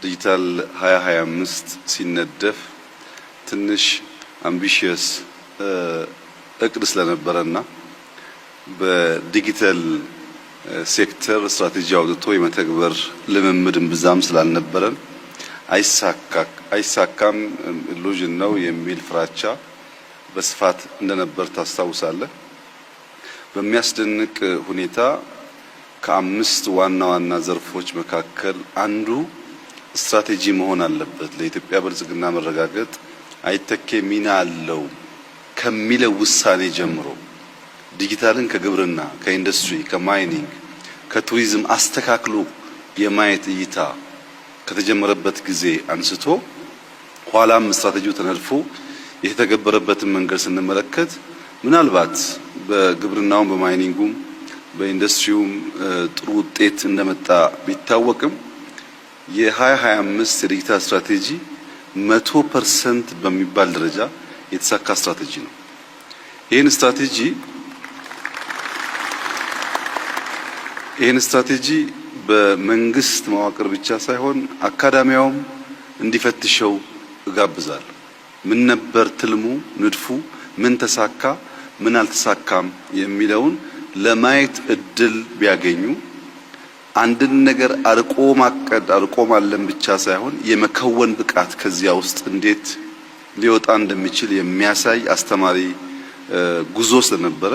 ዲጂታል 2025 ሲነደፍ ትንሽ አምቢሺየስ እቅድ ስለነበረና በዲጂታል ሴክተር ስትራቴጂ አውጥቶ የመተግበር ልምምድም ብዛም ስላልነበረን አይሳካም ኢሉዥን ነው የሚል ፍራቻ በስፋት እንደነበር ታስታውሳለህ። በሚያስደንቅ ሁኔታ ከአምስት ዋና ዋና ዘርፎች መካከል አንዱ ስትራቴጂ መሆን አለበት፣ ለኢትዮጵያ ብልጽግና መረጋገጥ አይተኬ ሚና አለው ከሚለው ውሳኔ ጀምሮ ዲጂታልን ከግብርና፣ ከኢንዱስትሪ፣ ከማይኒንግ፣ ከቱሪዝም አስተካክሎ የማየት እይታ ከተጀመረበት ጊዜ አንስቶ ኋላም ስትራቴጂው ተነድፎ የተተገበረበትን መንገድ ስንመለከት ምናልባት በግብርናውም በማይኒንጉም በኢንዱስትሪውም ጥሩ ውጤት እንደመጣ ቢታወቅም የ2025 የዲጂታል ስትራቴጂ 100% በሚባል ደረጃ የተሳካ ስትራቴጂ ነው። ይህን ስትራቴጂ በመንግስት መዋቅር ብቻ ሳይሆን አካዳሚያውም እንዲፈትሸው እጋብዛለሁ። ምን ነበር ትልሙ፣ ንድፉ፣ ምን ተሳካ፣ ምን አልተሳካም የሚለውን ለማየት እድል ቢያገኙ አንድን ነገር አርቆ ማቀድ አርቆ ማለም ብቻ ሳይሆን የመከወን ብቃት ከዚያ ውስጥ እንዴት ሊወጣ እንደሚችል የሚያሳይ አስተማሪ ጉዞ ስለነበረ